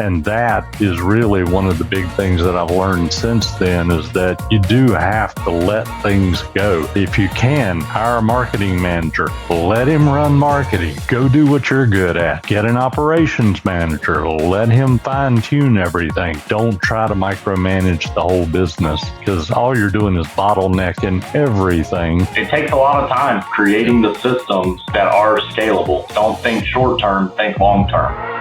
And that is really one of the big things that I've learned since then, is that you do have to let things go. If you can, hire a marketing manager, let him run marketing, go do what you're good at. Get an operations manager, let him fine tune everything. Don't try to micromanage the whole business, because all you're doing is bottlenecking everything. It takes a lot of time creating the systems that are scalable. Don't think short term, think long term.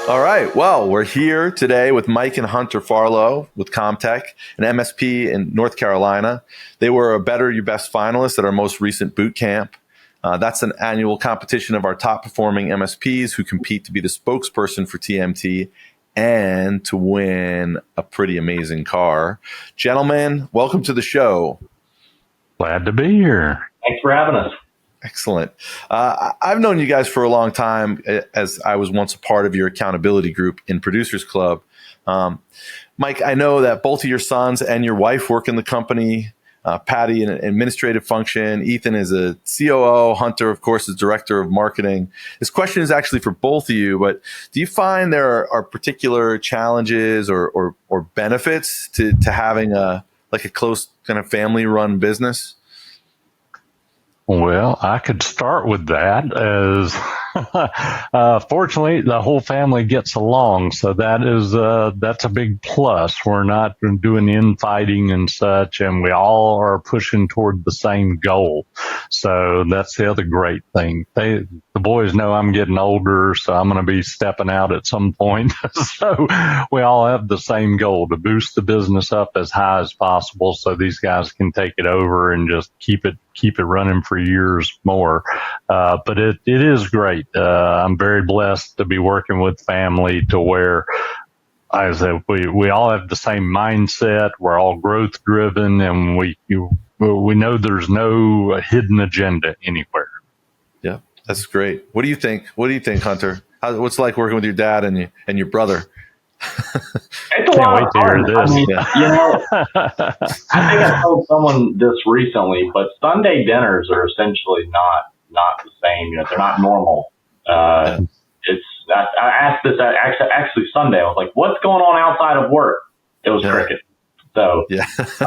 All right. Well, we're here today with Mike and Hunter Farlow with ComTech, an MSP in North Carolina. They were a Better Your Best finalist at our most recent boot camp. That's an annual competition of our top performing MSPs who compete to be the spokesperson for TMT and to win a pretty amazing car. Gentlemen, welcome to the show. Glad to be here. Thanks for having us. Excellent. I've known you guys for a long time, as I was once a part of your accountability group in Producers Club. Mike, I know that both of your sons and your wife work in the company. Patty in an administrative function. Ethan is a COO. Hunter, of course, is director of marketing. This question is actually for both of you, but do you find there are particular challenges or benefits to having a close kind of family-run business? Well, I could start with that, as fortunately the whole family gets along, so that's a big plus. We're not doing infighting and such, and we all are pushing toward the same goal. So that's the other great thing. The boys know I'm getting older, so I'm going to be stepping out at some point. So we all have the same goal, to boost the business up as high as possible, so these guys can take it over and just keep it running for years more. But it is great. I'm very blessed to be working with family to where, I said, we all have the same mindset. We're all growth driven, and we know there's no hidden agenda anywhere. Yeah, that's great. What do you think? Hunter? What's it like working with your dad and your brother? It's a lot of fun. I mean, I think I told someone this recently, but Sunday dinners are essentially not the same. They're not normal. I asked this actually Sunday. I was like, "What's going on outside of work?" It was cricket. So it's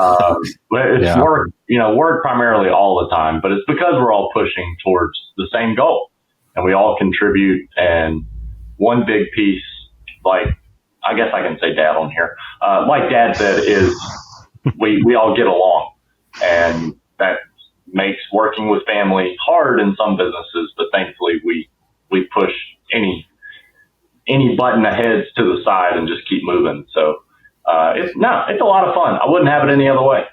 work. Work primarily all the time, but it's because we're all pushing towards the same goal, and we all contribute. And one big piece, I guess I can say dad on here. Like dad said, is we all get along, and that makes working with family hard in some businesses, but thankfully we push any button ahead to the side and just keep moving. So it's a lot of fun. I wouldn't have it any other way.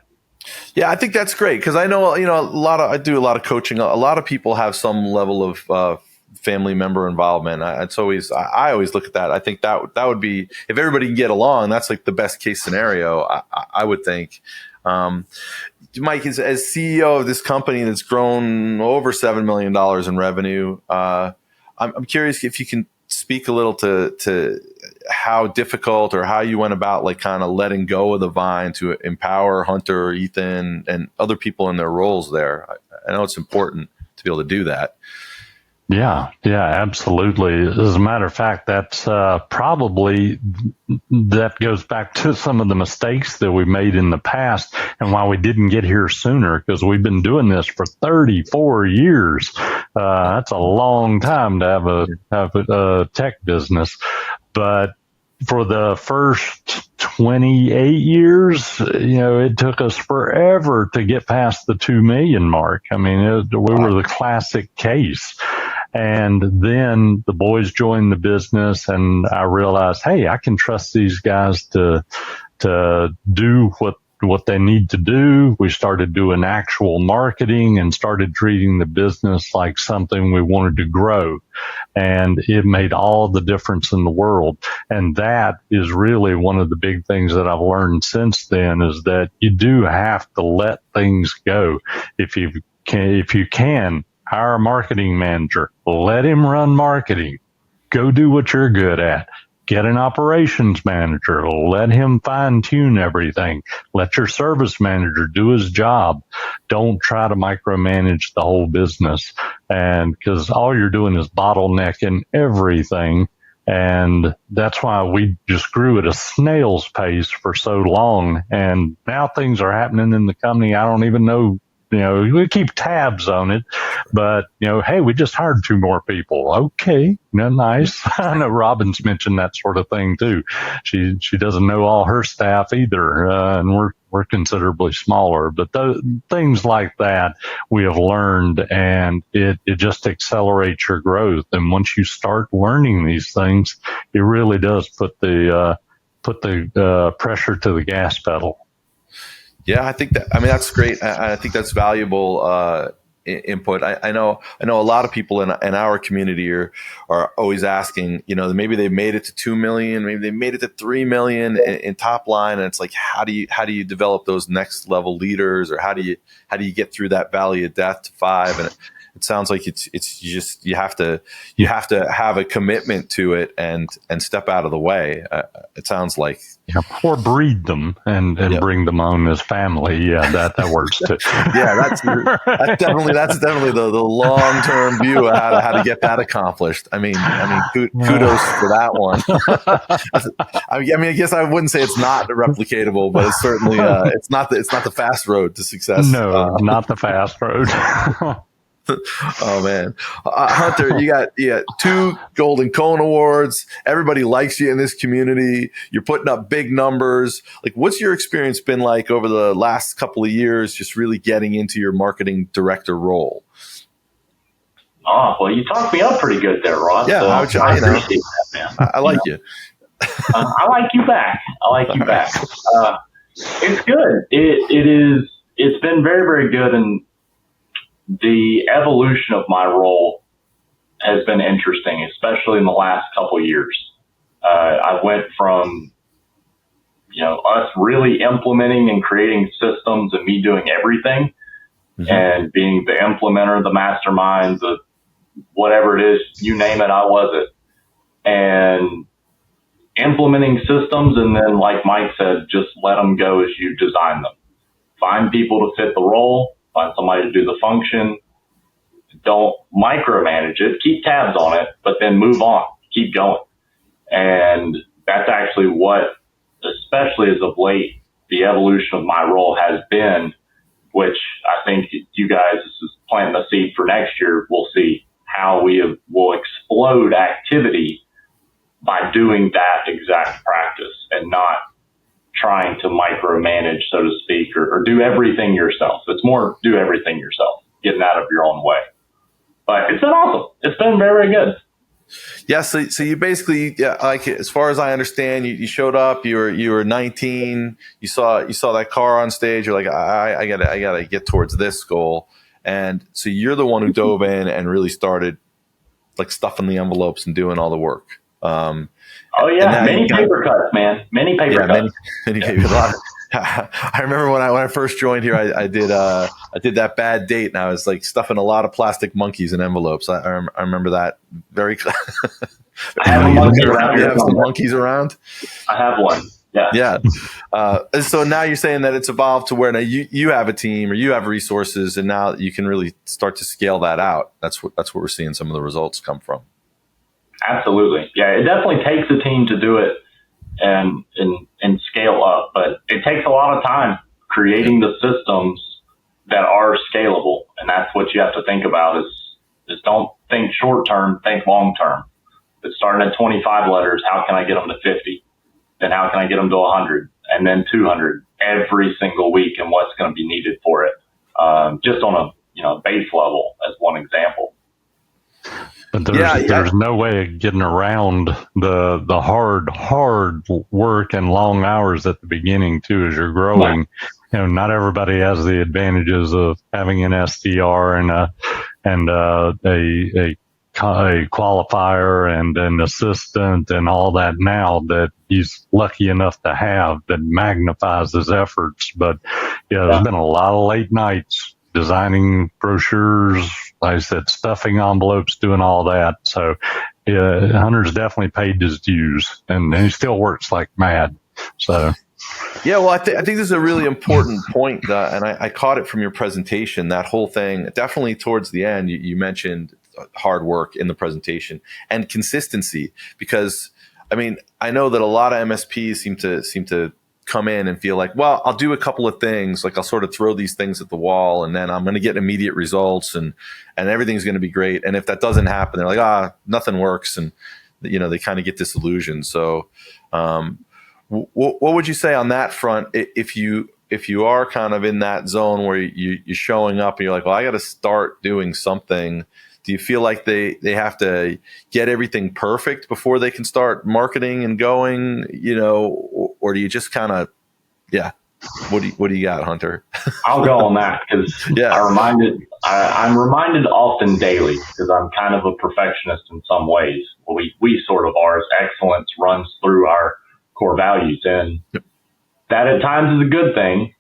Yeah, I think that's great, because I know I do a lot of coaching. A lot of people have some level of family member involvement. I always look at that. I think that would be, if everybody can get along, that's like the best case scenario, I would think. Mike, as CEO of this company that's grown over $7 million in revenue, I'm curious if you can speak a little to how difficult or how you went about kind of letting go of the vine to empower Hunter, Ethan, and other people in their roles there. I know it's important to be able to do that. Yeah, absolutely. As a matter of fact, that's probably, that goes back to some of the mistakes that we made in the past and why we didn't get here sooner, because we've been doing this for 34 years. That's a long time to have a tech business. But for the first 28 years, it took us forever to get past the 2 million mark. I mean, we were the classic case. And then the boys joined the business, and I realized, hey, I can trust these guys to do what they need to do. We started doing actual marketing and started treating the business like something we wanted to grow. And it made all the difference in the world. And that is really one of the big things that I've learned since then, is that you do have to let things go. If you can, hire a marketing manager, let him run marketing, go do what you're good at. get an operations manager. Let him fine tune everything. Let your service manager do his job. Don't try to micromanage the whole business. And because all you're doing is bottlenecking everything. And that's why we just grew at a snail's pace for so long. And now things are happening in the company. I don't even know. We keep tabs on it, but, hey, we just hired 2 more people. Okay. Nice. I know Robin's mentioned that sort of thing too. She doesn't know all her staff either. And we're considerably smaller, but things like that we have learned, and it just accelerates your growth. And once you start learning these things, it really does put the pressure to the gas pedal. Yeah, I think that's great. I think that's valuable input. I know a lot of people in our community are always asking, maybe they made it to 2 million, maybe they made it to 3 million in top line. And it's like, how do you develop those next level leaders, or how do you get through that valley of death to 5? And it sounds like it's just, you have to have a commitment to it and step out of the way. It sounds like, or breed them and bring them on as family. Yeah, that works too. Yeah, that's definitely the long term view of how to get that accomplished. I mean, kudos for that one. I guess I wouldn't say it's not replicatable, but it's certainly it's not the fast road to success. No, not the fast road. Oh man, Hunter, you got 2 Golden Cone Awards. Everybody likes you in this community. You're putting up big numbers. Like, what's your experience been like over the last couple of years, just really getting into your marketing director role? Oh, well, you talked me up pretty good there, Ross. Yeah, I appreciate that, man. I like you. I like you back. It's good. It's been very, very good, and the evolution of my role has been interesting, especially in the last couple of years. I went from, us really implementing and creating systems and me doing everything, and being the implementer, the mastermind, the whatever it is, you name it, I was it. And implementing systems, and then, like Mike said, just let them go as you design them. Find people to fit the role. Find somebody to do the function. Don't micromanage it. Keep tabs on it, but then move on. Keep going. And that's actually what, especially as of late, the evolution of my role has been, which I think you guys, this is planting the seed for next year. We'll see how we will explode activity by doing that exact practice and not trying to micromanage, so to speak, or do everything yourself. It's more do everything yourself, getting out of your own way. But it's been awesome. It's been very, very good. Yeah. So you basically, like, as far as I understand, you showed up, you were 19, you saw that car on stage. You're like, I gotta get towards this goal. And so you're the one who dove in and really started like stuffing the envelopes and doing all the work. Oh yeah, many paper cuts, man. Many paper cuts. Many paper cuts. I remember when I first joined here, I did that bad date, and I was like stuffing a lot of plastic monkeys in envelopes. I remember that very. I have a monkey around you here. have some monkeys around? I have one. Yeah. So now you're saying that it's evolved to where now you have a team or you have resources, and now you can really start to scale that out. That's what we're seeing some of the results come from. Absolutely. Yeah, it definitely takes a team to do it and scale up, but it takes a lot of time creating the systems that are scalable. And that's what you have to think about is don't think short term, think long term. If it's starting at 25 letters, how can I get them to 50? Then how can I get them to 100 and then 200 every single week, and what's going to be needed for it? Just on a base level as one example. But there's no way of getting around the hard work and long hours at the beginning too, as you're growing. Right. Not everybody has the advantages of having an SDR and a qualifier and an assistant and all that now that he's lucky enough to have, that magnifies his efforts. But there's been a lot of late nights designing brochures, like I said, stuffing envelopes, doing all that. So Hunter's definitely paid his dues, and he still works like mad. So. Yeah, well, I think this is a really important point, and I caught it from your presentation, that whole thing. Definitely towards the end, you mentioned hard work in the presentation and consistency, because, I mean, I know that a lot of MSPs seem to come in and feel like, well, I'll do a couple of things, like I'll sort of throw these things at the wall, and then I'm going to get immediate results, and everything's going to be great. And if that doesn't happen, they're like, nothing works, and they kind of get disillusioned. So, what would you say on that front, if you are kind of in that zone where you're showing up and you're like, well, I got to start doing something? Do you feel like they have to get everything perfect before they can start marketing and going, or do you just kind of, what do you got, Hunter? I'll go on that, because I'm reminded often daily, because I'm kind of a perfectionist in some ways. We sort of are, as excellence runs through our core values, and that at times is a good thing,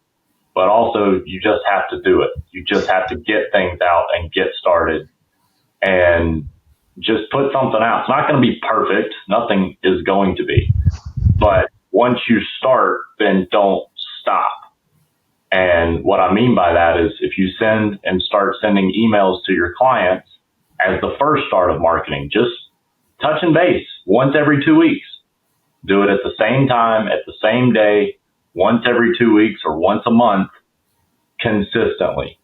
but also you just have to do it. You just have to get things out and get started and just put something out. It's not going to be perfect. Nothing is going to be, but once you start, then don't stop. And what I mean by that is, if you send and start sending emails to your clients as the first start of marketing, just touch and base once every 2 weeks. Do it at the same time, at the same day, once every 2 weeks or once a month, consistently.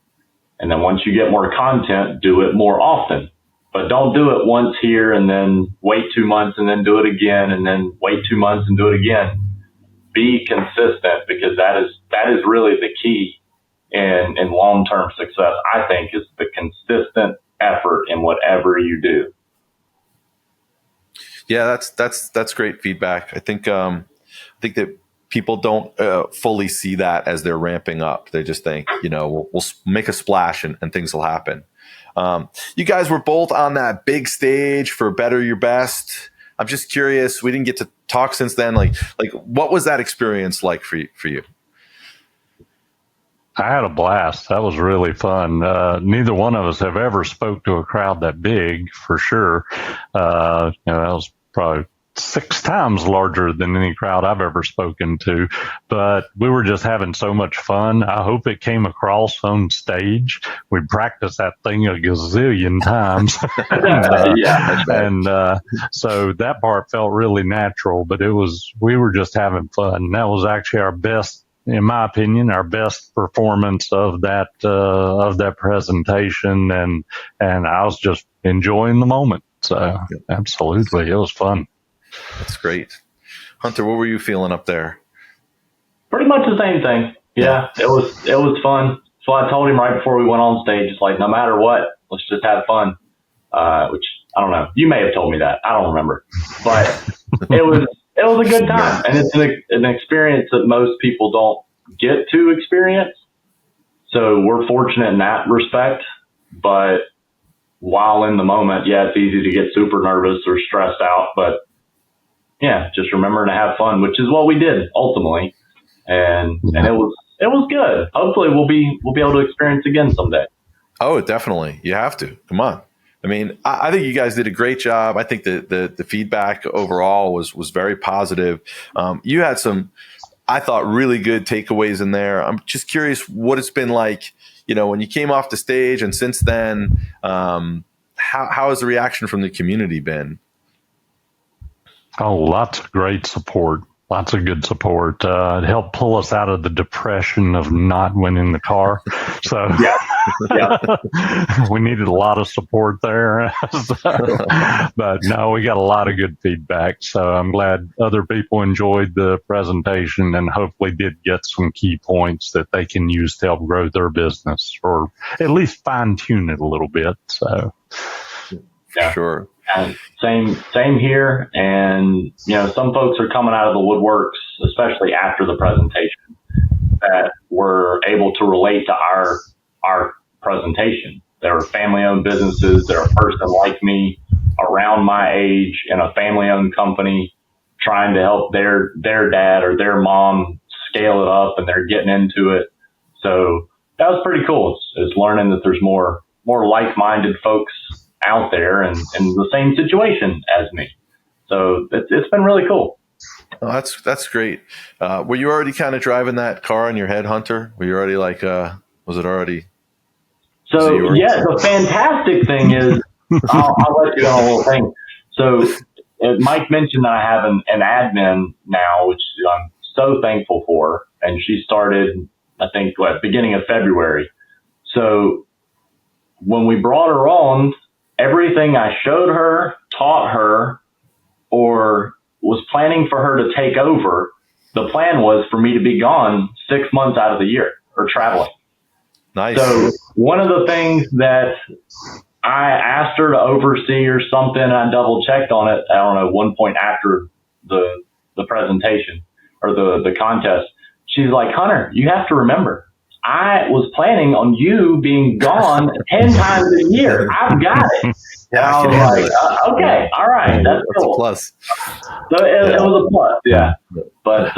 And then once you get more content, do it more often. But don't do it once here and then wait 2 months and then do it again and then wait 2 months and do it again. Be consistent, because that is really the key in long-term success, I think, is the consistent effort in whatever you do. Yeah, that's great feedback. I think that people don't fully see that as they're ramping up. They just think, we'll make a splash and things will happen. You guys were both on that big stage for Better Your Best. I'm just curious. We didn't get to talk since then. Like what was that experience like for you? I had a blast. That was really fun. Neither one of us have ever spoke to a crowd that big, for sure. That was probably 6 times larger than any crowd I've ever spoken to, but we were just having so much fun. I hope it came across on stage. We practiced that thing a gazillion times. So that part felt really natural, but we were just having fun. That was actually our best, in my opinion, our best performance of that presentation, and I was just enjoying the moment. So absolutely, it was fun. That's great. Hunter, what were you feeling up there? Pretty much the same thing. Yeah, it was fun. So I told him right before we went on stage, it's like, no matter what, let's just have fun. Which, I don't know. You may have told me that. I don't remember. But it was a good time. And it's an experience that most people don't get to experience. So we're fortunate in that respect. But while in the moment, it's easy to get super nervous or stressed out. But just remember to have fun, which is what we did ultimately. And it was good. Hopefully we'll be able to experience again someday. Oh, definitely. You have to. Come on. I mean, I think you guys did a great job. I think the feedback overall was very positive. You had some, I thought, really good takeaways in there. I'm just curious what it's been like, when you came off the stage and since then. How has the reaction from the community been? Oh, lots of great support. Lots of good support. It helped pull us out of the depression of not winning the car. So we needed a lot of support there. But no, we got a lot of good feedback. So I'm glad other people enjoyed the presentation and hopefully did get some key points that they can use to help grow their business, or at least fine tune it a little bit. So sure. Same here. And, some folks are coming out of the woodworks, especially after the presentation, that were able to relate to our presentation. There are family-owned businesses. They're a person like me, around my age, in a family-owned company, trying to help their dad or their mom scale it up, and they're getting into it. So that was pretty cool. It's learning that there's more like-minded folks out there and in the same situation as me. So it's been really cool. Oh, that's great. Were you already kind of driving that car in your head, Hunter? Were you already like, was it already? So yeah, the fantastic thing is, I'll let you know a little thing. So Mike mentioned that I have an admin now, which I'm so thankful for, and she started, I think, beginning of February. So when we brought her on, everything I showed her, taught her, or was planning for her to take over, the plan was for me to be gone 6 months out of the year or traveling. Nice. So one of the things that I asked her to oversee or something, I double checked on it, I don't know, one point after the presentation or the contest. She's like, Hunter, you have to remember, I was planning on you being gone 10 times a year. I've got it. Yeah, and I was like, okay, all right, that's cool. A plus. So it was a plus, yeah. But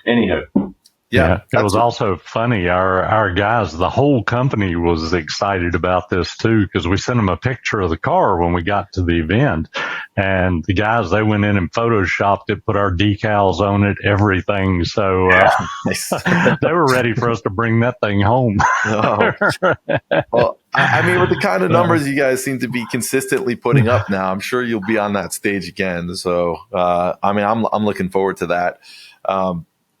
anywho. Yeah, it was also funny. Our guys, the whole company was excited about this too, because we sent them a picture of the car when we got to the event, and the guys, they went in and photoshopped it, put our decals on it, everything. So they were ready for us to bring that thing home. Oh. Well, I mean, with the kind of numbers you guys seem to be consistently putting up now, I'm sure you'll be on that stage again. So, I mean, I'm looking forward to that.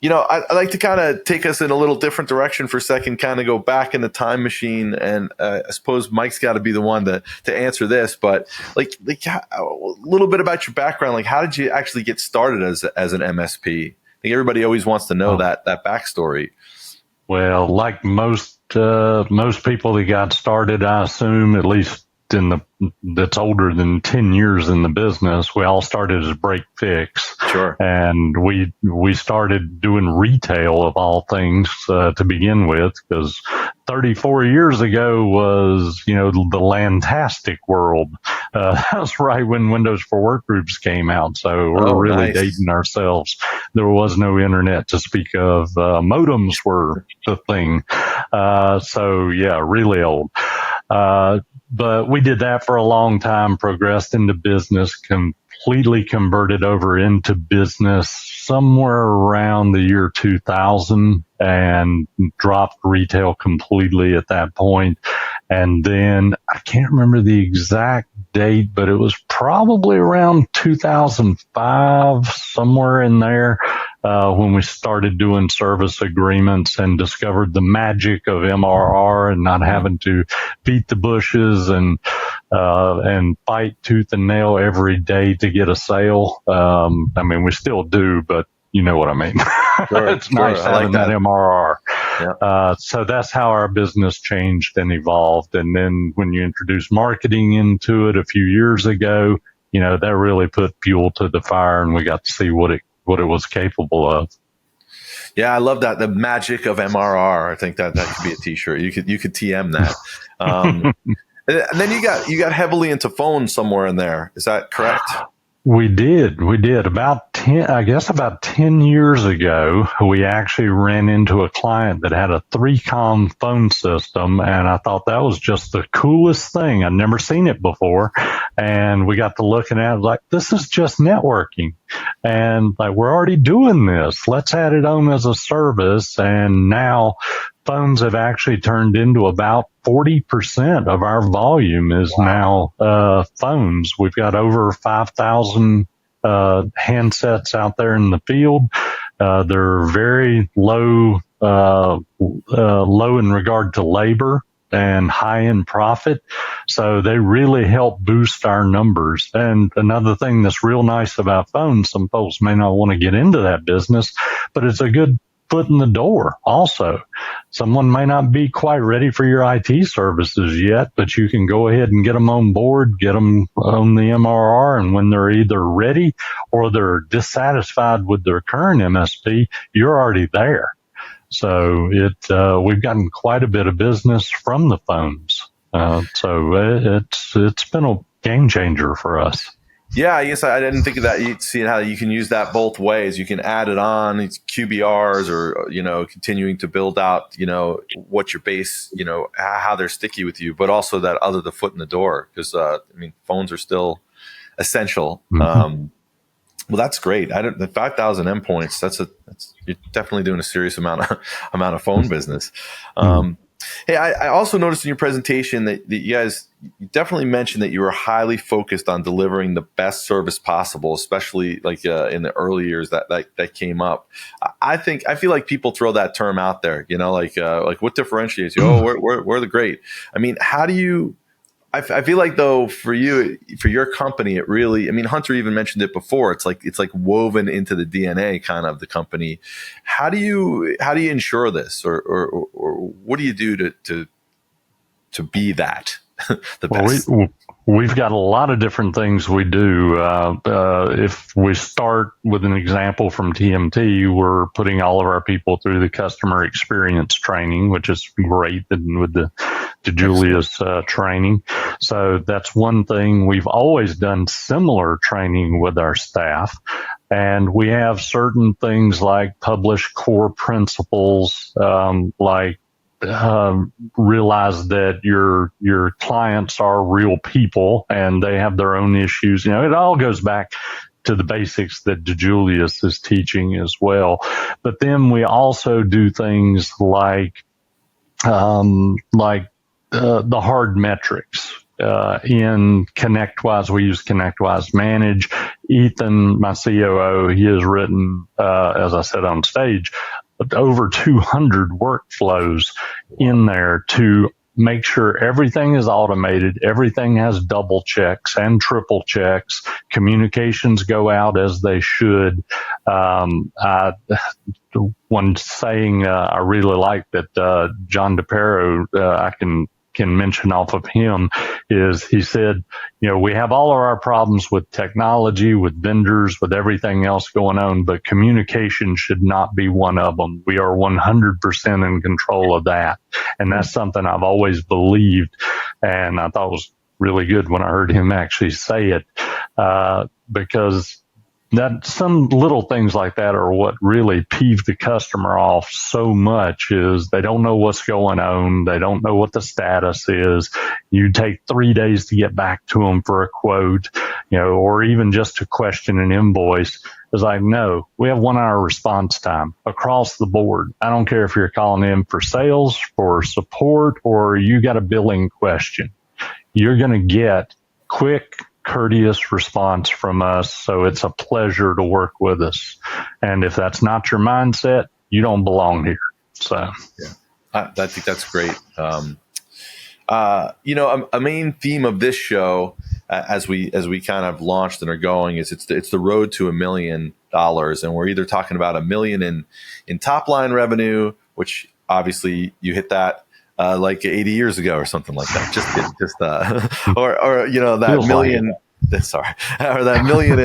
I'd like to kind of take us in a little different direction for a second, kind of go back in the time machine. And I suppose Mike's got to be the one to answer this. But like a little bit about your background. Like, how did you actually get started as an MSP? I think everybody always wants to know that backstory. Well, like most people that got started, I assume, at least that's older than 10 years in the business, we all started as break fix. Sure. And we started doing retail of all things to begin with, because 34 years ago was, the Lantastic world. That's right when Windows for Workgroups came out. So we're really dating ourselves. There was no internet to speak of. Modems were the thing. So yeah, really old. But we did that for a long time, progressed into business, completely converted over into business somewhere around the year 2000, and dropped retail completely at that point. And then I can't remember the exact date, but it was probably around 2005, somewhere in there, when we started doing service agreements and discovered the magic of MRR and not having to beat the bushes and fight tooth and nail every day to get a sale. I mean, we still do, but you know what I mean. Sure, it's nice having that MRR. Yeah. So that's how our business changed and evolved. And then when you introduce marketing into it a few years ago, that really put fuel to the fire, and we got to see what it was capable of. Yeah, I love that. The magic of MRR. I think that could be a t-shirt. You could TM that. And then you got heavily into phones somewhere in there. Is that correct? We did about 10 years ago. We actually ran into a client that had a 3-com phone system, and I thought that was just the coolest thing. I'd never seen it before. And we got to looking at it like, this is just networking. And like, we're already doing this. Let's add it on as a service. And now phones have actually turned into about 40% of our volume is now phones. We've got over 5,000 handsets out there in the field. They're very low in regard to labor and high in profit. So they really help boost our numbers. And another thing that's real nice about phones, some folks may not want to get into that business, but it's a good foot in the door also. Someone may not be quite ready for your IT services yet, but you can go ahead and get them on board, get them on the MRR, and when they're either ready or they're dissatisfied with their current MSP, you're already there. So we've gotten quite a bit of business from the phones. So it's been a game changer for us. Yeah, I guess I didn't think of that. You see how you can use that both ways. You can add it on it's QBRs or, continuing to build out, what your base, how they're sticky with you, but also that the foot in the door. Because, phones are still essential. Mm-hmm. Well, that's great. The 5,000 endpoints, you're definitely doing a serious amount of phone business. Hey, I also noticed in your presentation that you guys definitely mentioned that you were highly focused on delivering the best service possible, especially like in the early years that came up. I feel like people throw that term out there, like what differentiates you? Oh, we're the great. How do you? I feel like though for your company, it really, Hunter even mentioned it before. It's like woven into the DNA kind of the company. How do you ensure this or what do you do to be that the best? We've got a lot of different things we do. If we start with an example from TMT, we're putting all of our people through the customer experience training, which is great, and with the Julius training. So that's one thing. We've always done similar training with our staff. And we have certain things like published core principles, realize that your clients are real people and they have their own issues. It all goes back to the basics that Julius is teaching as well. But then we also do things like the hard metrics. In ConnectWise, we use ConnectWise Manage. Ethan, my COO, he has written, as I said on stage, over 200 workflows in there to make sure everything is automated, everything has double checks and triple checks, communications go out as they should. One saying I really like that John DePero, I can mention off of him, is he said, we have all of our problems with technology, with vendors, with everything else going on, but communication should not be one of them. We are 100% in control of that. And that's something I've always believed. And I thought it was really good when I heard him actually say it, because that some little things like that are what really peeve the customer off so much. Is they don't know what's going on. They don't know what the status is. You take 3 days to get back to them for a quote, or even just to question an invoice. It's like, no, we have 1 hour response time across the board. I don't care if you're calling in for sales, for support, or you got a billing question. You're going to get quick, courteous response from us. So it's a pleasure to work with us. And if that's not your mindset, you don't belong here. So, yeah, I think that's great. A main theme of this show, as we kind of launched and are going, is it's the road to $1 million. And we're either talking about $1 million in top line revenue, which obviously you hit that like 80 years ago or something like that. Or that million. Sorry, or that million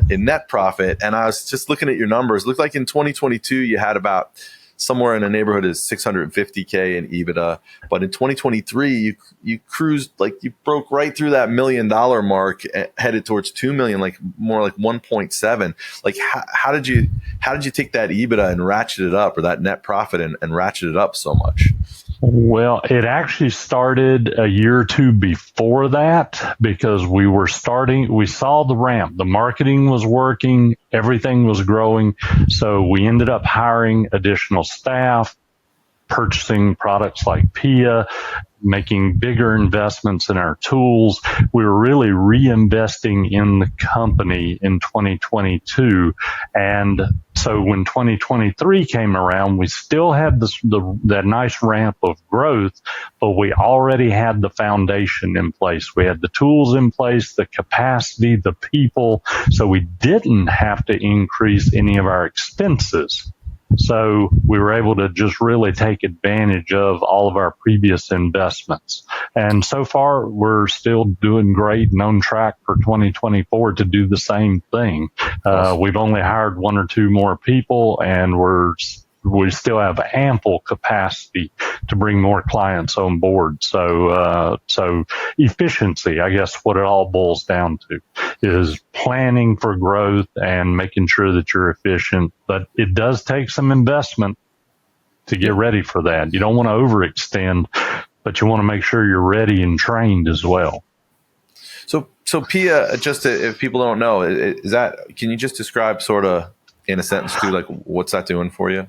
in net profit. And I was just looking at your numbers. It looked like in 2022 you had about somewhere in the neighborhood of 650K in EBITDA, but in 2023 you cruised, like you broke right through that $1 million mark, headed towards 2 million, like more like 1.7. Like how did you take that EBITDA and ratchet it up, or that net profit and ratchet it up so much? Well, it actually started a year or two before that, because we saw the ramp. The marketing was working, everything was growing. So we ended up hiring additional staff, purchasing products like PIA, making bigger investments in our tools. We were really reinvesting in the company in 2022. And so when 2023 came around, we still had that nice ramp of growth, but we already had the foundation in place. We had the tools in place, the capacity, the people. So we didn't have to increase any of our expenses. So we were able to just really take advantage of all of our previous investments. And so far, we're still doing great and on track for 2024 to do the same thing. We've only hired 1 or 2 more people, and we're we still have ample capacity to bring more clients on board. So efficiency, I guess what it all boils down to is planning for growth and making sure that you're efficient. But it does take some investment to get ready for that. You don't want to overextend, but you want to make sure you're ready and trained as well. So Pia, just if people don't know, can you just describe sort of in a sentence too, like what's that doing for you?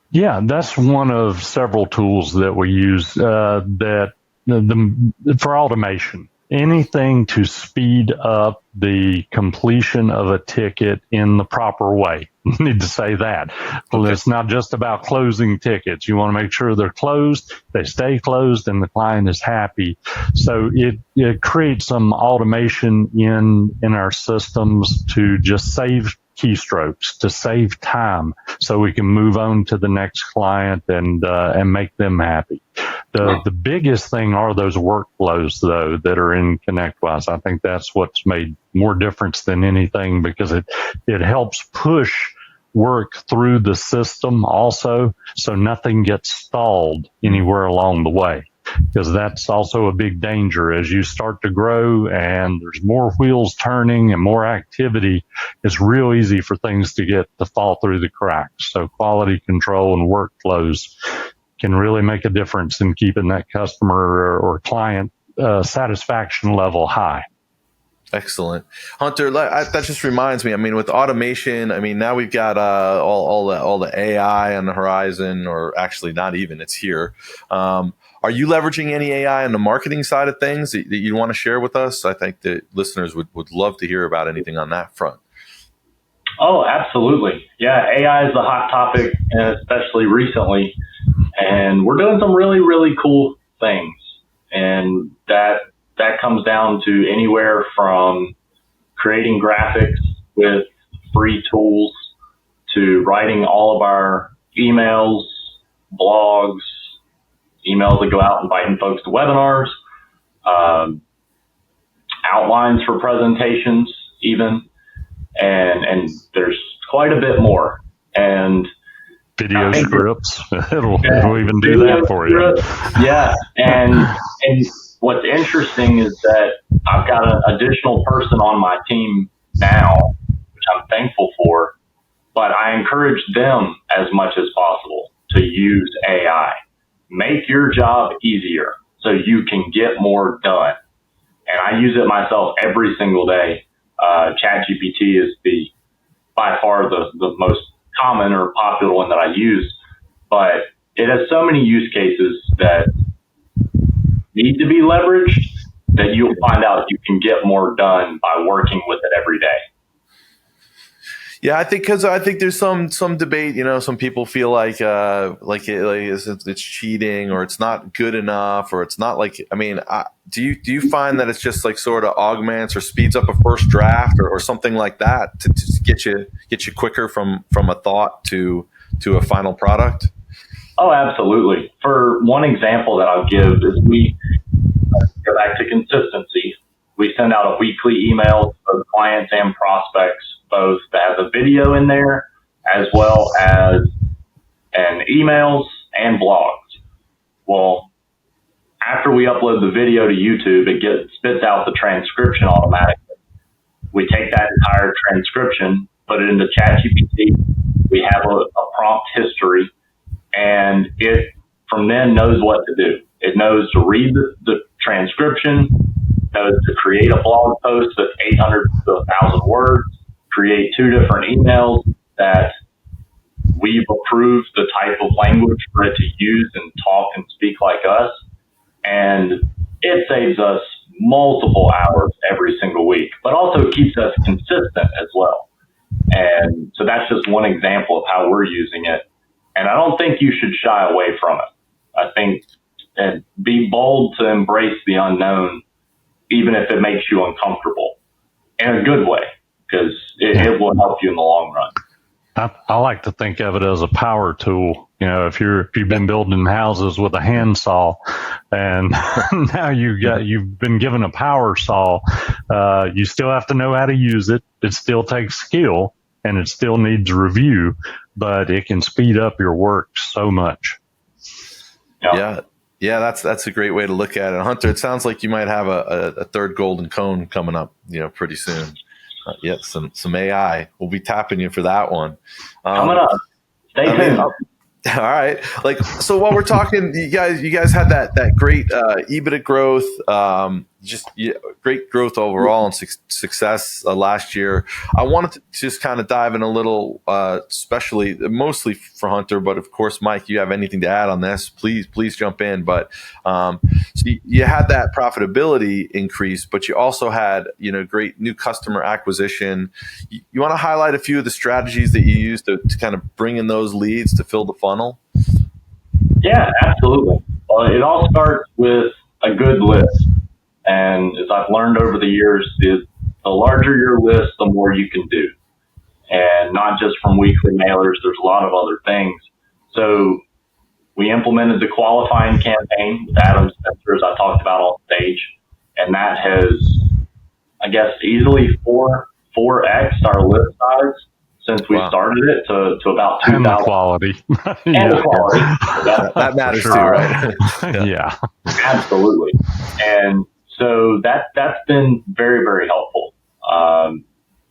Yeah, that's one of several tools that we use for automation. Anything to speed up the completion of a ticket in the proper way. Need to say that. Well, it's not just about closing tickets. You want to make sure they're closed, they stay closed, and the client is happy. So it creates some automation in our systems to just save keystrokes, to save time, so we can move on to the next client and make them happy. The biggest thing are those workflows, though, that are in ConnectWise. I think that's what's made more difference than anything, because it helps push work through the system also, so nothing gets stalled anywhere along the way. Because that's also a big danger as you start to grow and there's more wheels turning and more activity. It's real easy for things to fall through the cracks. So quality control and workflows can really make a difference in keeping that customer or client satisfaction level high. Excellent. Hunter, that just reminds me, I mean, with automation, I mean, now we've got all the AI on the horizon, or actually not even, it's here. Are you leveraging any AI on the marketing side of things that you want to share with us? I think that listeners would love to hear about anything on that front. Oh, absolutely. Yeah, AI is a hot topic, especially recently. And we're doing some really, really cool things. And that comes down to anywhere from creating graphics with free tools to writing all of our emails, blogs, emails that go out inviting folks to webinars, outlines for presentations even, and there's quite a bit more. And video scripts, it'll even do that for you. Yeah, and what's interesting is that I've got an additional person on my team now, which I'm thankful for, but I encourage them as much as possible to use AI. Make your job easier so you can get more done. And I use it myself every single day. ChatGPT is by far the most common or popular one that I use, but it has so many use cases that need to be leveraged that you'll find out you can get more done by working with it every day. Yeah, I think there's some debate. You know, some people feel like it's cheating, or it's not good enough, or it's not like. I mean, do you find that it's just like sort of augments or speeds up a first draft or something like that to get you quicker from a thought to a final product? Oh, absolutely. For one example that I'll give is we go back to consistency. We send out a weekly email to clients and prospects, both that has a video in there as well as emails and blogs. Well, after we upload the video to YouTube, it spits out the transcription automatically. We take that entire transcription, put it into ChatGPT. We have a prompt history, and it from then knows what to do. It knows to read the transcription, knows to create a blog post that's 800 to 1,000 words, create 2 different emails that we've approved the type of language for it to use and talk and speak like us. And it saves us multiple hours every single week, but also keeps us consistent as well. And so that's just one example of how we're using it. And I don't think you should shy away from it. I think and be bold to embrace the unknown, even if it makes you uncomfortable, in a good way, because it will help you in the long run. I like to think of it as a power tool. You know, if you've been building houses with a handsaw, and now you've been given a power saw, you still have to know how to use it. It still takes skill, and it still needs review. but it can speed up your work so much. Yeah. That's a great way to look at it. Hunter, it sounds like you might have a third golden cone coming up, pretty soon. Some AI. We'll be tapping you for that one. Coming up. Stay tuned. All right. So while we're talking, you guys had that great EBITDA growth, great growth overall and success last year. I wanted to just kind of dive in a little, mostly for Hunter, but of course, Mike, you have anything to add on this, please jump in. But so you had that profitability increase, but you also had, great new customer acquisition. You want to highlight a few of the strategies that you used to kind of bring in those leads to fill the funnel? Yeah, absolutely. Well, it all starts with a good list. And as I've learned over the years, the larger your list, the more you can do. And not just from weekly mailers, there's a lot of other things. So we implemented the qualifying campaign with Adam Spencer, as I talked about on stage. And that has, I guess, easily 4x our list size since we started it to about 2,000. And the quality. And the quality. That matters too, right? Yeah. Absolutely. And so that's been very, very helpful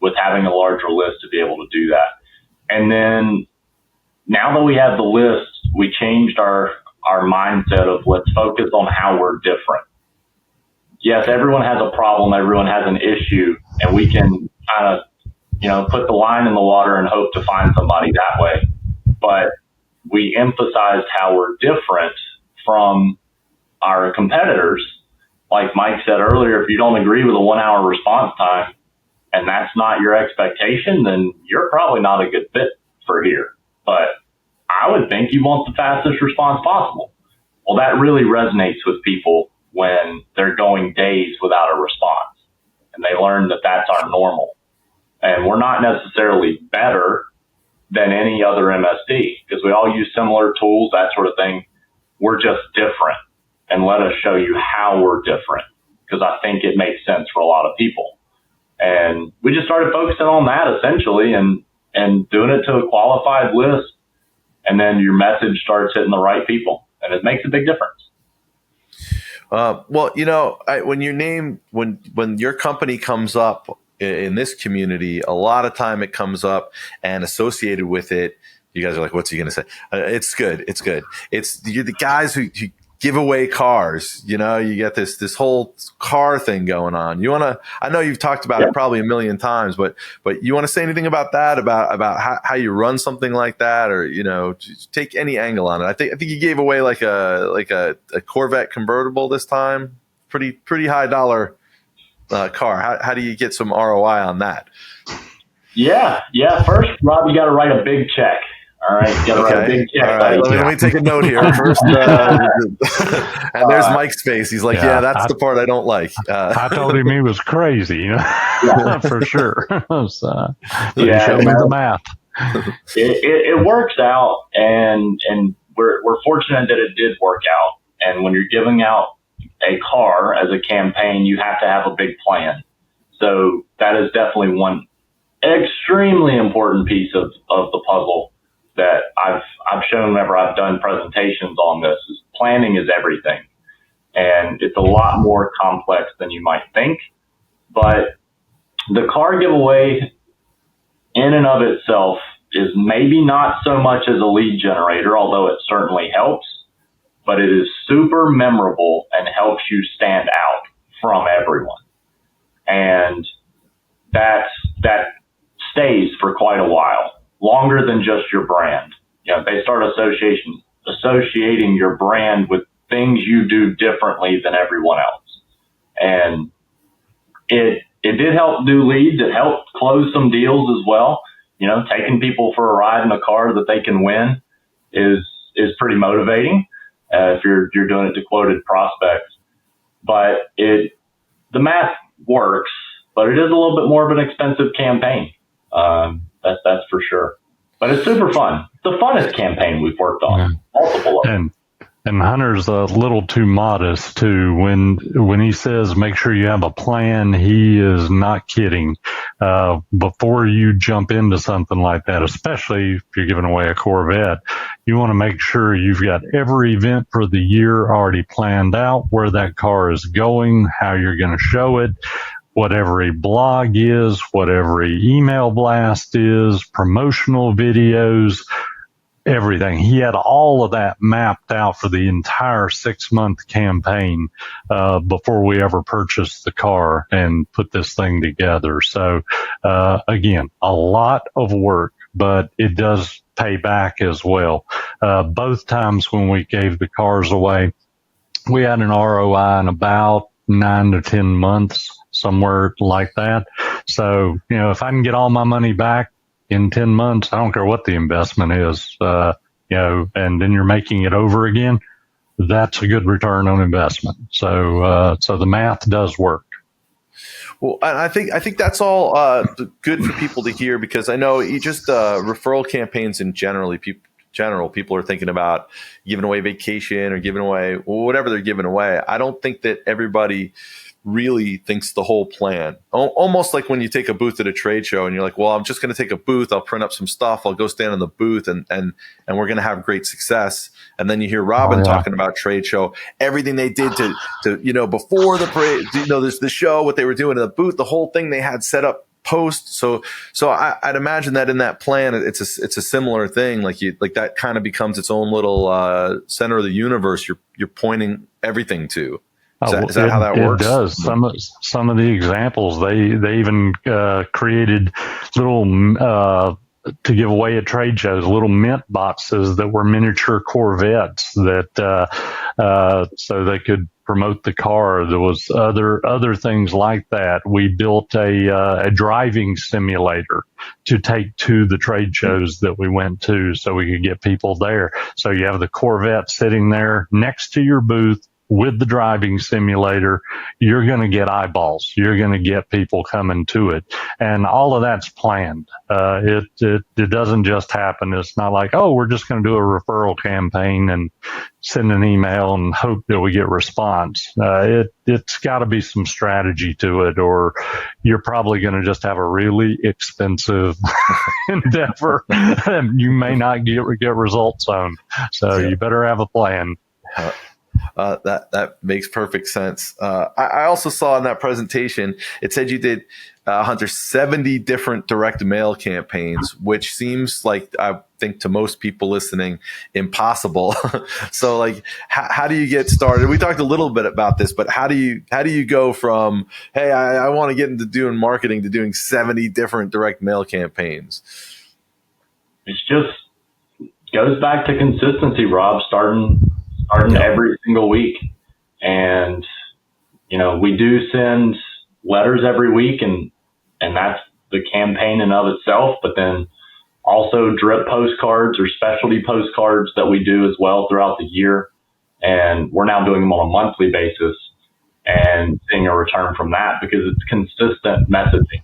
with having a larger list to be able to do that. And then now that we have the list, we changed our mindset of let's focus on how we're different. Yes, everyone has a problem, everyone has an issue, and we can kind of, put the line in the water and hope to find somebody that way. But we emphasized how we're different from our competitors. Like Mike said earlier, if you don't agree with a 1 hour response time and that's not your expectation, then you're probably not a good fit for here. But I would think you want the fastest response possible. Well, that really resonates with people when they're going days without a response and they learn that that's our normal. And we're not necessarily better than any other MSP because we all use similar tools, that sort of thing. We're just different. And let us show you how we're different, because I think it makes sense for a lot of people. And we just started focusing on that essentially and doing it to a qualified list. And then your message starts hitting the right people, and it makes a big difference. When your company comes up in this community, a lot of time it comes up and associated with it, you guys are like, what's he going to say? It's good. You're the guys who give away cars. You get this whole car thing going on. I know you've talked about it probably a million times, but you want to say anything about that, about how you run something like that, or, just take any angle on it. I think you gave away like a Corvette convertible this time. Pretty high dollar car. How do you get some ROI on that? Yeah. First, Rob, you got to write a big check. All right, you got to write a big check. All right, let me take a note here first. And there's Mike's face. He's like, that's the part I don't like. I told him he was crazy, for sure. So, he showed me the math. It works out, and we're fortunate that it did work out. And when you're giving out a car as a campaign, you have to have a big plan. So that is definitely one extremely important piece of the puzzle that I've shown whenever I've done presentations on this. Is planning is everything. And it's a lot more complex than you might think. But the car giveaway in and of itself is maybe not so much as a lead generator, although it certainly helps, but it is super memorable and helps you stand out from everyone. And that stays for quite a while, longer than just your brand. They start associating your brand with things you do differently than everyone else. And it did help do leads. It helped close some deals as well. Taking people for a ride in a car that they can win is pretty motivating if you're doing it to quoted prospects. But the math works, but it is a little bit more of an expensive campaign. That's for sure. But it's super fun. It's the funnest campaign we've worked on. Multiple of them. And Hunter's a little too modest too. When he says make sure you have a plan, he is not kidding. Before you jump into something like that, especially if you're giving away a Corvette, you want to make sure you've got every event for the year already planned out, where that car is going, how you're going to show it, what every blog is, what every email blast is, promotional videos, everything. He had all of that mapped out for the entire 6-month campaign before we ever purchased the car and put this thing together. So again, a lot of work, but it does pay back as well. Both times when we gave the cars away, we had an ROI in about 9 to 10 months, somewhere like that. So, if I can get all my money back in 10 months, I don't care what the investment is, and then you're making it over again, that's a good return on investment. So the math does work. Well, I think that's all good for people to hear, because I know you just referral campaigns in general, people are thinking about giving away vacation or giving away whatever they're giving away. I don't think that everybody really thinks the whole plan. Almost like when you take a booth at a trade show and you're like, well, I'm just going to take a booth. I'll print up some stuff. I'll go stand in the booth and we're going to have great success. And then you hear Robin talking about trade show, everything they did to before the parade, there's the show, what they were doing in the booth, the whole thing they had set up post. So I'd imagine that in that plan, it's a similar thing. Like that kind of becomes its own little center of the universe. You're pointing everything to. Is that how that works? It does. Some of the examples, they even created little to give away at trade shows, little mint boxes that were miniature Corvettes that so they could promote the car. There was other things like that. We built a driving simulator to take to the trade shows that we went to, so we could get people there. So you have the Corvette sitting there next to your booth with the driving simulator. You're going to get eyeballs. You're going to get people coming to it. And all of that's planned. It doesn't just happen. It's not like, oh, we're just going to do a referral campaign and send an email and hope that we get response. It's got to be some strategy to it, or you're probably going to just have a really expensive endeavor that you may not get results on. So you better have a plan. That makes perfect sense. I also saw in that presentation, it said you did, Hunter, 70 different direct mail campaigns, which seems like, I think to most people listening, impossible. So like, how do you get started? We talked a little bit about this, but how do you go from, hey, I want to get into doing marketing, to doing 70 different direct mail campaigns? It's just goes back to consistency, Rob, starting every single week. And, we do send letters every week, and that's the campaign in of itself, but then also drip postcards or specialty postcards that we do as well throughout the year. And we're now doing them on a monthly basis and seeing a return from that, because it's consistent messaging.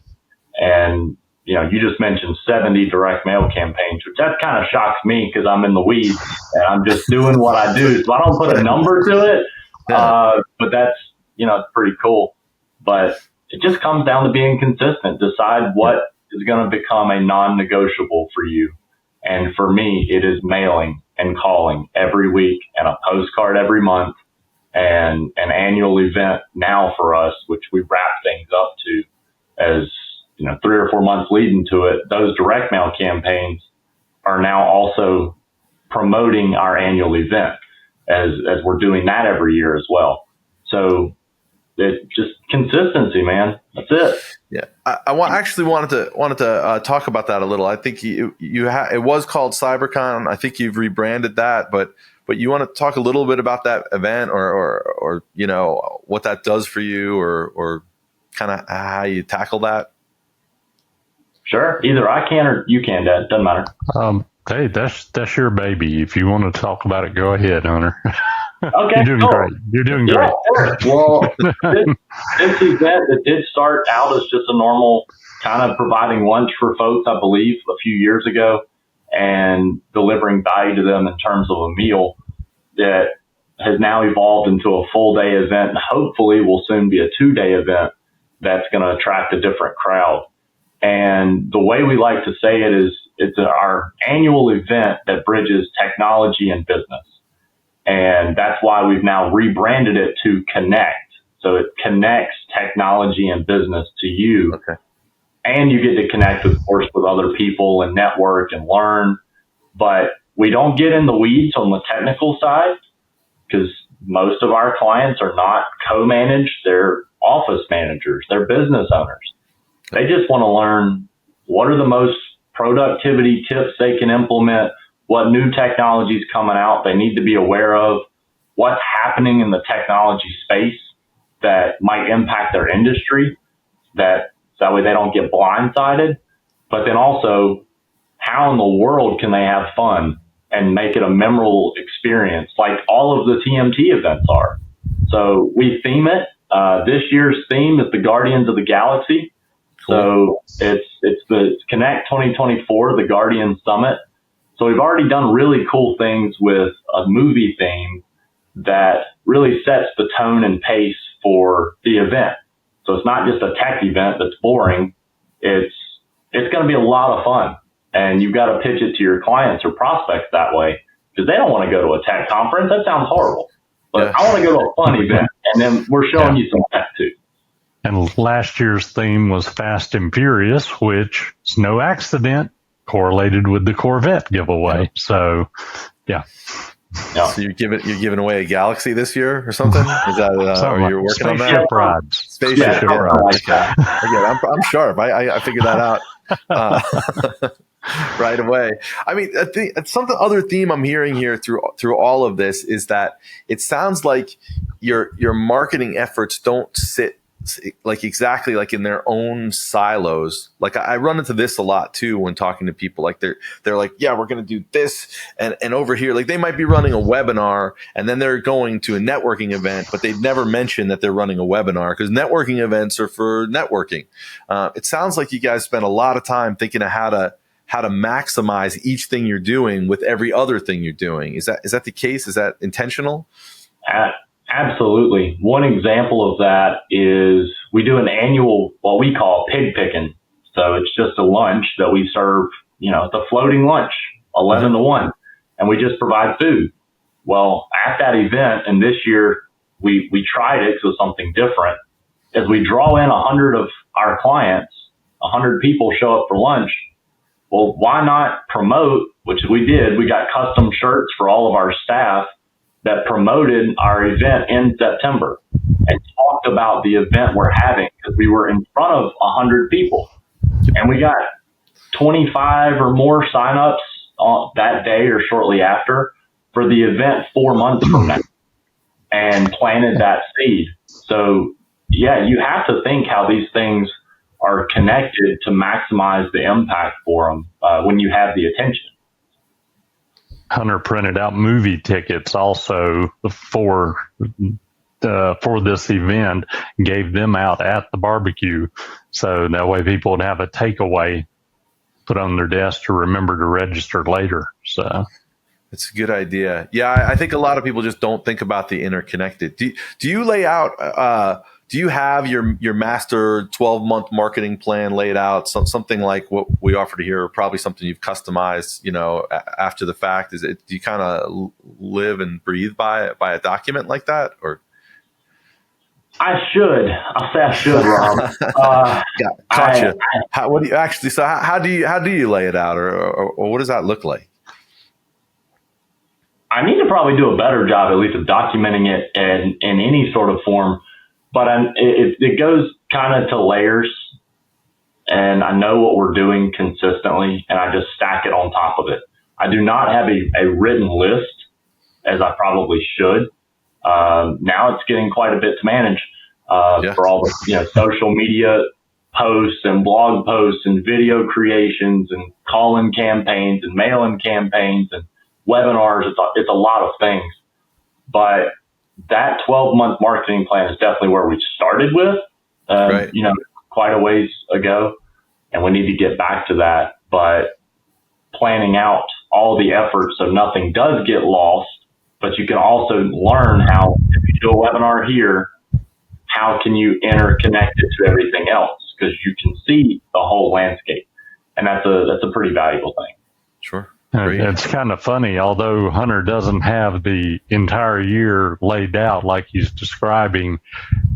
And, you just mentioned 70 direct mail campaigns, which that kind of shocks me, because I'm in the weeds and I'm just doing what I do. So I don't put a number to it. But that's, it's pretty cool. But it just comes down to being consistent. Decide what is going to become a non-negotiable for you. And for me, it is mailing and calling every week, and a postcard every month, and an annual event now for us, which we wrap things up to as 3 or 4 months leading to it. Those direct mail campaigns are now also promoting our annual event, as we're doing that every year as well. So it's just consistency, man. That's it. Yeah, I actually wanted to talk about that a little. I think it was called CyberCon. I think you've rebranded that, but you want to talk a little bit about that event, or what that does for you, or kind of how you tackle that. Sure. Either I can or you can, Dad. Doesn't matter. Hey, that's your baby. If you want to talk about it, go ahead, Hunter. Okay. You're doing great. You're doing great. Well, this event, it did start out as just a normal kind of providing lunch for folks, I believe, a few years ago, and delivering value to them in terms of a meal. That has now evolved into a full day event, and hopefully will soon be a 2-day event that's going to attract a different crowd. And the way we like to say it is it's our annual event that bridges technology and business. And that's why we've now rebranded it to Connect. So it connects technology and business to you. Okay. And you get to connect, of course, with other people and network and learn. But we don't get in the weeds on the technical side because most of our clients are not co-managed. They're office managers. They're business owners. They just want to learn what are the most productivity tips they can implement, what new technology is coming out they need to be aware of, what's happening in the technology space that might impact their industry, that way they don't get blindsided. But then also, how in the world can they have fun and make it a memorable experience like all of the TMT events are? So we theme it. This year's theme is the Guardians of the Galaxy. Cool. So it's Connect 2024, the Guardian Summit. So we've already done really cool things with a movie theme that really sets the tone and pace for the event. So it's not just a tech event that's boring. It's going to be a lot of fun. And you've got to pitch it to your clients or prospects that way because they don't want to go to a tech conference. That sounds horrible. But I want to go to a fun event. And then we're showing you some tech too. And last year's theme was Fast and Furious, which is no accident correlated with the Corvette giveaway. So, yeah. So you're giving away a Galaxy this year or something? Is that are you working on that? Spaceship rides. Spaceship rides. Again, I'm sharp. I figured that out right away. I mean, other theme I'm hearing here through all of this is that it sounds like your marketing efforts don't sit like exactly like in their own silos. Like I run into this a lot too when talking to people. Like they're like, yeah, we're going to do this, and over here, like they might be running a webinar and then they're going to a networking event, but they've never mentioned that they're running a webinar because networking events are for networking. It sounds like you guys spend a lot of time thinking of how to maximize each thing you're doing with every other thing you're doing. Is that the case? Is that intentional? Absolutely. One example of that is we do an annual, what we call pig picking. So it's just a lunch that we serve, it's a floating lunch, 11 to 1, and we just provide food. Well, at that event, and this year we tried it, so something different, as we draw in 100 of our clients, 100 people show up for lunch. Well, why not promote, which we did, we got custom shirts for all of our staff that promoted our event in September and talked about the event we're having because we were in front of 100 people. And we got 25 or more signups on that day or shortly after for the event 4 months from now and planted that seed. So, yeah, you have to think how these things are connected to maximize the impact for them when you have the attention. Hunter printed out movie tickets also for this event, gave them out at the barbecue. So that way people would have a takeaway put on their desk to remember to register later. So it's a good idea. Yeah, I think a lot of people just don't think about the interconnected. Do you lay out do you have your master 12-month marketing plan laid out? Something like what we offer to here, or probably something you've customized, after the fact? Do you kind of live and breathe by a document like that, or? I should. I'll say I should, Rob. Gotcha. What do you actually? So how do you lay it out, or what does that look like? I need to probably do a better job, at least, of documenting it in any sort of form. But it goes kind of to layers, and I know what we're doing consistently, and I just stack it on top of it. I do not have a written list, as I probably should. Now it's getting quite a bit to manage for all the social media posts and blog posts and video creations and call-in campaigns and mail-in campaigns and webinars. It's a lot of things, but that 12-month marketing plan is definitely where we started with, quite a ways ago, and we need to get back to that. But planning out all the efforts so nothing does get lost, but you can also learn how, if you do a webinar here, how can you interconnect it to everything else? Because you can see the whole landscape. And that's a pretty valuable thing. Sure. It's kind of funny, although Hunter doesn't have the entire year laid out like he's describing,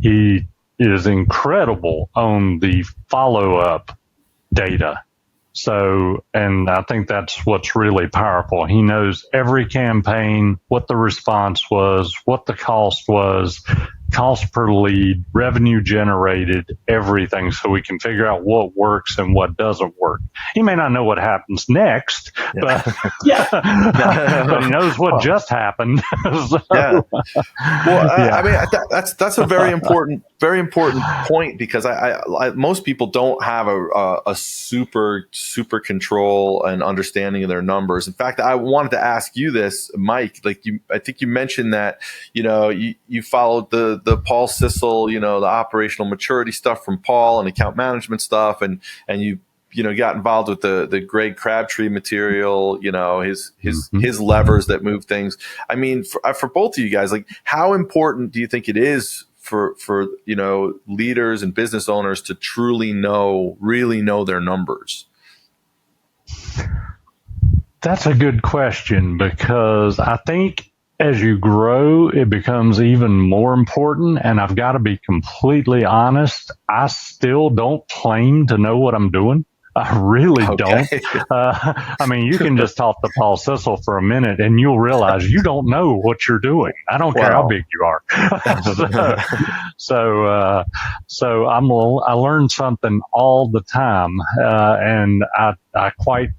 he is incredible on the follow-up data. So, and I think that's what's really powerful. He knows every campaign, what the response was, what the cost was, cost per lead, revenue generated, everything, so we can figure out what works and what doesn't work. He may not know what happens next, but but he knows what just happened. So, Well, I mean, that's a very important point, because I most people don't have a super control and understanding of their numbers. In fact, I wanted to ask you this, Mike. Like I think you mentioned that you followed the Paul Sissel, the operational maturity stuff from Paul and account management stuff, and you got involved with the Greg Crabtree material, his levers that move things. I mean, for both of you guys, like, how important do you think it is for leaders and business owners to truly really know their numbers? That's a good question, because I think as you grow, it becomes even more important. And I've got to be completely honest, I still don't claim to know what I'm doing. I really don't. I mean, you can just talk to Paul Sissel for a minute and you'll realize you don't know what you're doing. I don't care how big you are. So I learn something all the time. And I quite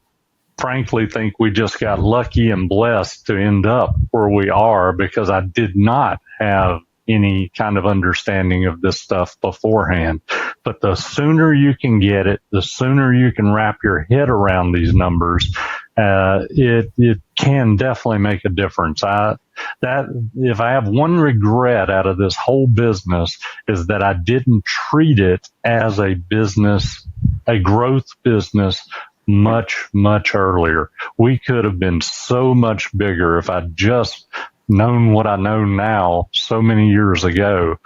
frankly think we just got lucky and blessed to end up where we are, because I did not have any kind of understanding of this stuff beforehand. But the sooner you can get it, the sooner you can wrap your head around these numbers, it can definitely make a difference. If I have one regret out of this whole business, is that I didn't treat it as a business, a growth business, much earlier. We could have been so much bigger if I'd just known what I know now so many years ago,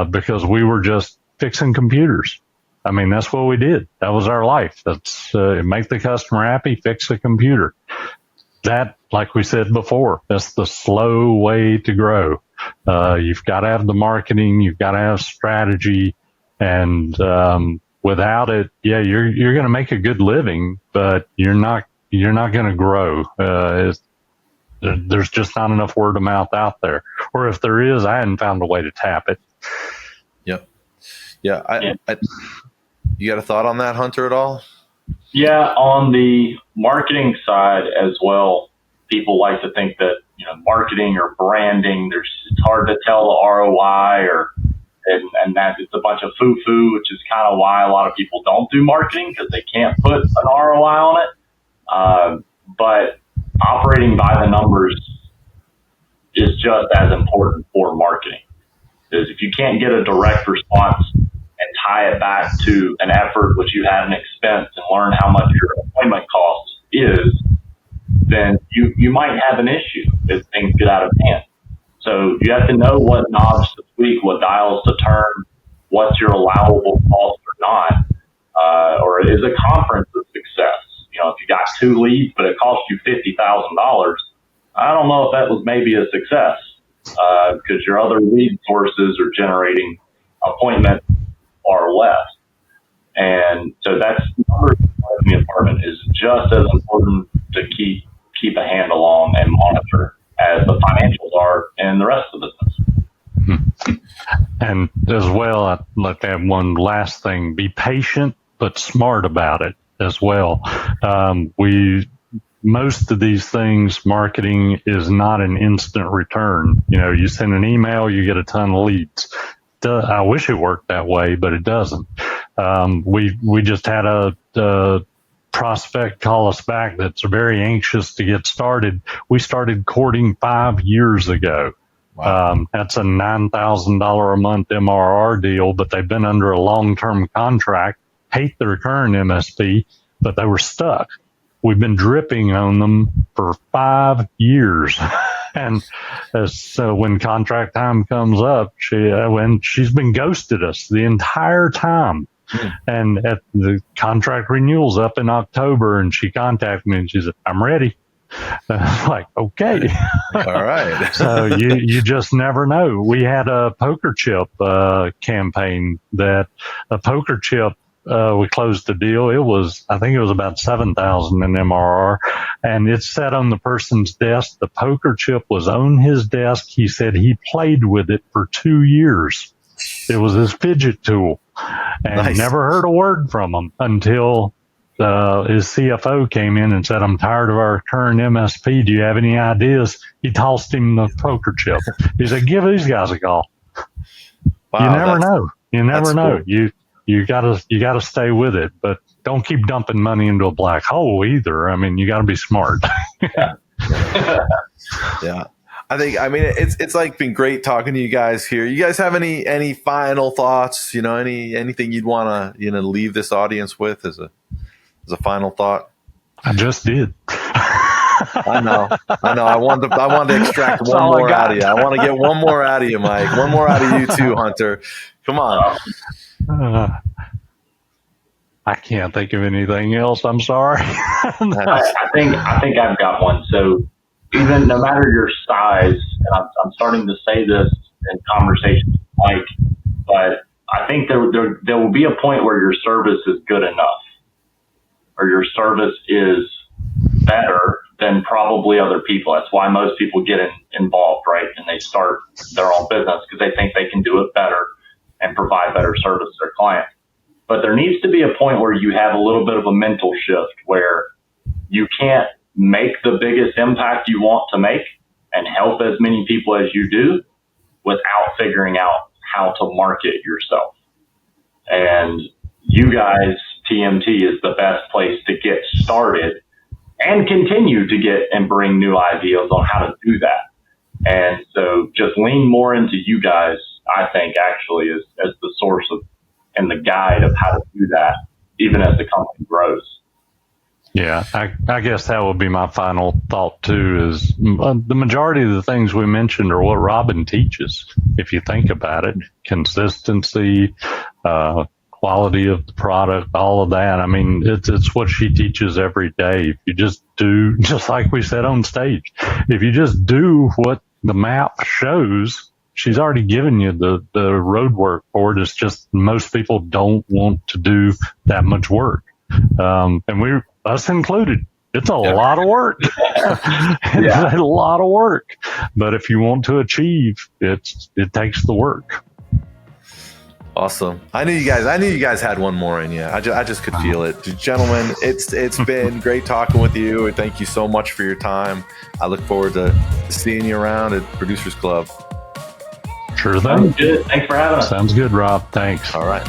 because we were just fixing computers. I mean, that's what we did. That was our life. That's make the customer happy, fix the computer. That, like we said before, that's the slow way to grow. You've got to have the marketing, you've got to have strategy, and without it, you're going to make a good living, but you're not going to grow. There's just not enough word of mouth out there. Or if there is, I hadn't found a way to tap it. Yep. Yeah. You got a thought on that, Hunter, at all? Yeah, on the marketing side as well, people like to think that, marketing or branding, it's hard to tell the ROI, and that it's a bunch of foo-foo, which is kind of why a lot of people don't do marketing, because they can't put an ROI on it. But operating by the numbers is just as important for marketing. Because if you can't get a direct response and tie it back to an effort which you had an expense and learn how much your appointment cost is, then you might have an issue if things get out of hand. So you have to know what knobs to tweak, what dials to turn, what's your allowable cost or not, or is a conference a success? If you got 2 leads, but it cost you $50,000, I don't know if that was maybe a success, because your other lead sources are generating appointments or less. And so that's numbers in the department is just as important to keep a handle on and monitor as the financials are in the rest of the business. And as well, I'd like to have one last thing: be patient but smart about it as well. Most of these things, marketing is not an instant return. You send an email, you get a ton of leads. I wish it worked that way, but it doesn't. We just had a prospect call us back that's very anxious to get started. We started courting 5 years ago. Wow. That's a $9,000 a month MRR deal, but they've been under a long-term contract, hate their current MSP, but they were stuck. We've been dripping on them for 5 years. And so when contract time comes up, she's been ghosted us the entire time. And at the contract renewals up in October, and she contacted me and she said, "I'm ready." I'm like, okay. All right. So you just never know. We had a poker chip campaign that a poker chip, we closed the deal. I think it was about 7,000 in MRR, and it sat on the person's desk. The poker chip was on his desk. He said he played with it for 2 years. It was his fidget tool, and Nice. never heard a word from him until his CFO came in and said, "I'm tired of our current MSP. Do you have any ideas?" He tossed him the poker chip. He said, "Give these guys a call." Wow, You never know. You never know. Cool. You gotta stay with it, but don't keep dumping money into a black hole either. I mean, you gotta be smart. Yeah. I mean, it's like been great talking to you guys here. You guys have any final thoughts? Anything you'd want to leave this audience with as a final thought? I just did. I know. I wanted to extract one more out of you. I want to get one more out of you, Mike. One more out of you too, Hunter. Come on. I can't think of anything else. I'm sorry. I think I've got one. So even no matter your size, and I'm starting to say this in conversations, Mike, but I think there will be a point where your service is good enough, or your service is better than probably other people. That's why most people get involved, right? And they start their own business because they think they can do it better and provide better service to their client. But there needs to be a point where you have a little bit of a mental shift where you can't make the biggest impact you want to make and help as many people as you do without figuring out how to market yourself. And you guys, TMT, is the best place to get started and continue to get and bring new ideas on how to do that. And so just lean more into you guys, I think, actually, as the source of and the guide of how to do that, even as the company grows. Yeah, I guess that would be my final thought too, is the majority of the things we mentioned are what Robin teaches. If you think about it, consistency, quality of the product, all of that. I mean, it's what she teaches every day. If you just do, just like we said on stage, if you just do what the map shows, she's already given you the road work for it. It's just most people don't want to do that much work. And us included, it's a lot of work. It's a lot of work. But if you want to achieve, it takes the work. Awesome. I knew you guys had one more in you. I just could feel it. Gentlemen, it's been great talking with you. And thank you so much for your time. I look forward to seeing you around at Producers Club. Sure thing. Sounds good. Thanks for having us. Sounds good, Rob. Thanks. All right.